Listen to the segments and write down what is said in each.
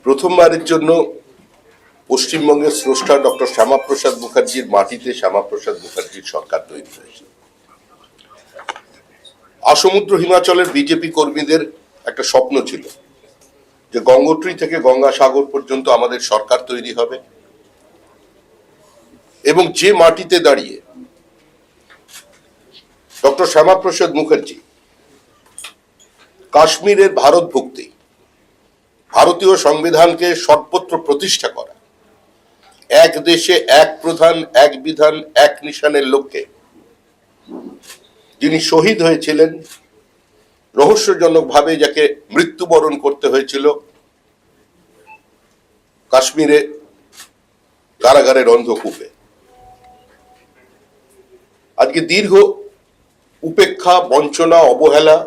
প্রথমবারের জন্য পশ্চিমবঙ্গের স্রষ্টা ডক্টর শ্যামাপ্রসাদ মুখার্জির মাটিতে শ্যামাপ্রসাদ মুখার্জির সরকার তৈরি হয়েছে। আসমুদ্র হিমাচলের বিজেপি কর্মীদের একটা স্বপ্ন ছিল যে গঙ্গোত্রী থেকে গঙ্গাসাগর পর্যন্ত আমাদের সরকার তৈরি হবে, এবং যে মাটিতে দাঁড়িয়ে ডক্টর শ্যামাপ্রসাদ মুখার্জি কাশ্মীরের ভারত ভুক্তি, ভারতীয় সংবিধানকে সর্বত্র প্রতিষ্ঠা করা, এক দেশে এক প্রধান এক বিধান এক নিশানের লক্ষ্যে যিনি শহীদ হয়েছিলেন, রহস্যজনকভাবে যাকে মৃত্যুবরণ করতে হয়েছিল কাশ্মীরে কারাগারের অন্ধকূপে, আজকে দীর্ঘ উপেক্ষা, বঞ্চনা, অবহেলা,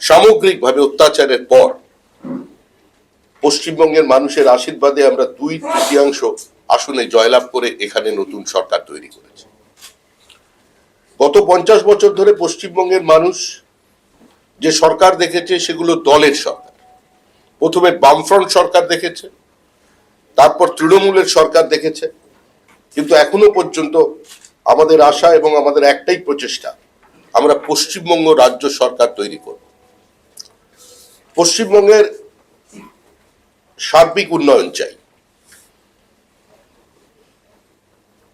সামগ্রিকভাবে অত্যাচারের পর পশ্চিমবঙ্গের মানুষের আশীর্বাদে আমরা 2/3 আসনে জয়লাভ করে এখানে নতুন সরকার তৈরি করেছি। গত 50 বছর ধরে পশ্চিমবঙ্গের মানুষ যে সরকার দেখেছে সেগুলো দলের সরকার। প্রথমে বামফ্রন্ট সরকার দেখেছে, তারপর তৃণমূলের সরকার দেখেছে, কিন্তু এখনো পর্যন্ত আমাদের আশা এবং আমাদের একটাই প্রচেষ্টা, আমরা পশ্চিমবঙ্গ রাজ্য সরকার তৈরি করব। পশ্চিমবঙ্গের সার্বিক উন্নয়ন চাই।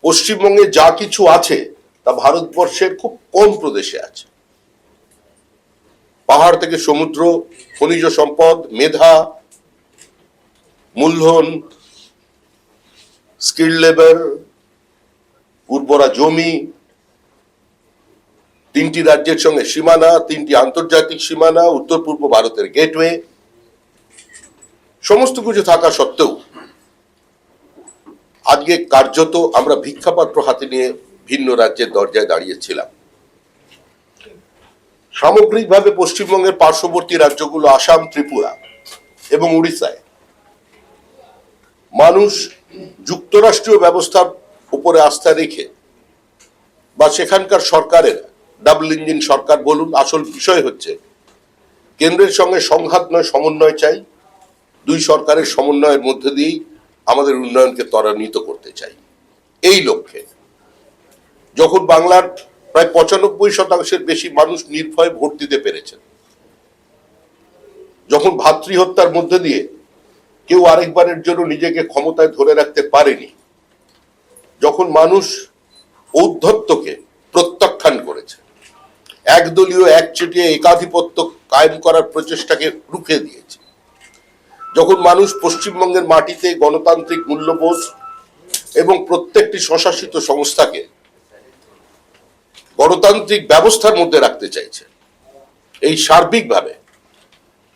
পশ্চিমবঙ্গে যা কিছু আছে তা ভারতবর্ষের খুব কম প্রদেশে আছে। পাহাড় থেকে সমুদ্র, খনিজ সম্পদ, মেধা, মূলধন, স্কিল লেবার, উর্বরা জমি, 3টি রাজ্যের সঙ্গে সীমানা, 3টি আন্তর্জাতিক সীমানা, উত্তর পূর্ব ভারতের গেটওয়ে, সমস্ত কিছু থাকা সত্ত্বেও আজকে কার্যত আমরা ভিক্ষাপাত্র হাতে নিয়ে ভিন্ন রাজ্যের দরজায় দাঁড়িয়েছিলাম। সামগ্রিকভাবে পশ্চিমবঙ্গের পার্শ্ববর্তী রাজ্যগুলো আসাম, ত্রিপুরা এবং উড়িষ্যায় মানুষ যুক্তরাষ্ট্রীয় ব্যবস্থার উপরে আস্থা রেখে বা সেখানকার সরকারের ডাবল ইঞ্জিন সরকার বলুন, আসল বিষয় হচ্ছে কেন্দ্রের সঙ্গে সংঘাত নয়, সমন্বয় চাই। 2 সরকারের সমন্বয়ের মধ্যে দিয়েই আমাদের উন্নয়নকে ত্বরান্বিত করতে চাই। এই লক্ষ্যে যখন বাংলার প্রায় 95% বেশি মানুষ নির্ভয়ে ভোট দিতে পেরেছেন, যখন ভাতৃহত্যার মধ্যে দিয়ে কেউ আরেকবারের জন্য নিজেকে ক্ষমতায় ধরে রাখতে পারেনি, যখন মানুষ ঔদ্ধত্যকে প্রত্যাখ্যান করেছে, একদলীয় একচেটিয়া একাধিপত্য কায়েম করার প্রচেষ্টাকে রুখে দিয়েছে, যখন মানুষ পশ্চিমবঙ্গের মাটিতে গণতান্ত্রিক মূল্যবোধ এবং প্রত্যেকটি স্বশাসিত সংস্থাকে গণতান্ত্রিক ব্যবস্থার মধ্যে রাখতে চাইছে, এই সার্বিকভাবে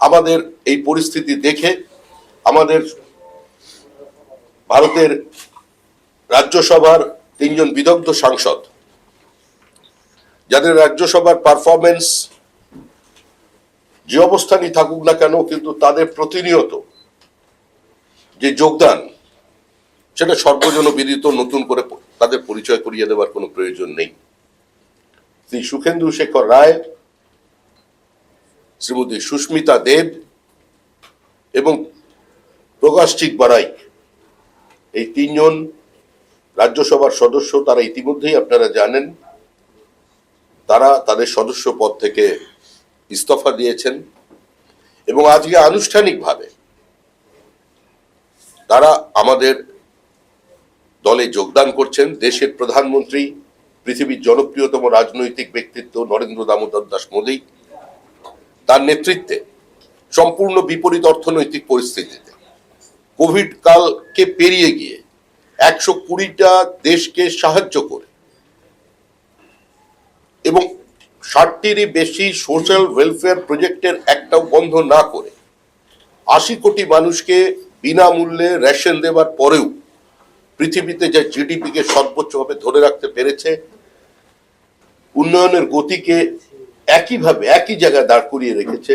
আমাদের এই পরিস্থিতি দেখে আমাদের ভারতের রাজ্যসভার 3 জন বিদগ্ধ সাংসদ, যাদের রাজ্যসভার পারফরমেন্স যে অবস্থানই থাকুক না কেন, কিন্তু তাদের প্রতিনিয়ত যে যোগদান সেটা সর্বজন বিদিত, নতুন করে তাদের পরিচয় করিয়ে দেওয়ার কোনো প্রয়োজন নেই। শ্রী সুখেন্দু শেখর রায়, শ্রীমতী সুস্মিতা দেব এবং প্রকাশচিক বারাই, এই 3 জন রাজ্যসভার সদস্য, তারা ইতিমধ্যেই আপনারা জানেন তারা তাদের সদস্য পদ থেকে ইস্তফা দিয়েছেন এবং আজকে আনুষ্ঠানিকভাবে তারা আমাদের দলে যোগদান করছেন। দেশের প্রধানমন্ত্রী, পৃথিবীর জনপ্রিয়তম রাজনৈতিক ব্যক্তিত্ব নরেন্দ্র দামোদর দাস মোদী, তার নেতৃত্বে সম্পূর্ণ বিপরীত অর্থনৈতিক পরিস্থিতিতে কোভিড কালকে পেরিয়ে গিয়ে 120টা দেশকে সাহায্য করে এবং 60টিরই বেশি সোশ্যাল ওয়েলফেয়ার প্রজেক্টের একটাও বন্ধ না করে 80 কোটি মানুষকে বিনামূল্যে রেশন দেওয়ার পরেও পৃথিবীতে যে জিডিপিকে সর্বোচ্চভাবে ধরে রাখতে পেরেছে, উন্নয়নের গতিকে একইভাবে একই জায়গায় দাঁড় করিয়ে রেখেছে,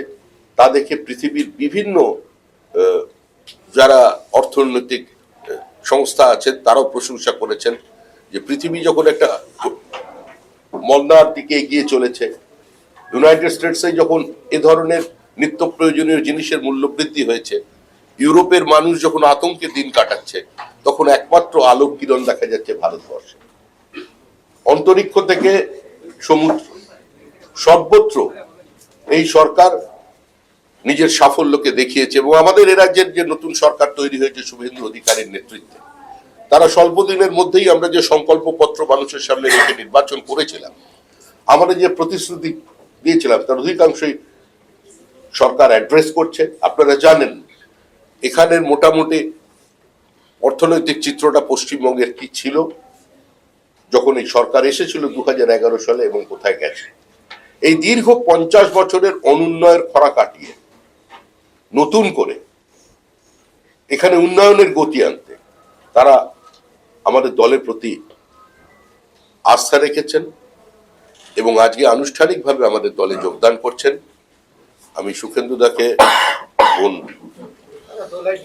তা দেখে পৃথিবীর বিভিন্ন যারা অর্থনৈতিক সংস্থা আছেন তারাও প্রশংসা করেছেন যে পৃথিবী যখন একটা মন্দার দিকে এগিয়ে চলেছে, ইউনাইটেড স্টেটসে যখন এ ধরনের নিত্য প্রয়োজনীয় জিনিসের মূল্য বৃদ্ধি হয়েছে, ইউরোপের মানুষ যখন আতঙ্কে দিন কাটাচ্ছে, তখন একমাত্র আলোক কিরণ দেখা যাচ্ছে ভারতবর্ষে। অন্তরিক্ষ থেকে সমুদ্র, সর্বত্র এই সরকার নিজের সাফল্যকে দেখিয়েছে। এবং আমাদের এ রাজ্যের যে নতুন সরকার তৈরি হয়েছে শুভেন্দু অধিকারীর নেতৃত্বে, তারা স্বল্প দিনের মধ্যেই আমরা যে সংকল্প পত্র মানুষের সামনে রেখে নির্বাচন করেছিলাম, আমাদের যে প্রতিশ্রুতি দিয়েছিলাম, তার অধিকাংশই সরকার অ্যাড্রেস করছে। আপনারা জানেন এখানের মোটামুটি অর্থনৈতিক চিত্রটা পশ্চিমবঙ্গের কি ছিল যখন এই সরকার এসেছিল 2011 সালে এবং কোথায় গেছে। এই দীর্ঘ 50 বছরের অনুন্নয়ের খরা কাটিয়ে নতুন করে এখানে উন্নয়নের গতি আনতে তারা আমাদের দলের প্রতি আস্থা রেখেছেন এবং আজকে আনুষ্ঠানিকভাবে আমাদের দলে যোগদান করছেন। আমি সুখেন্দু দাকে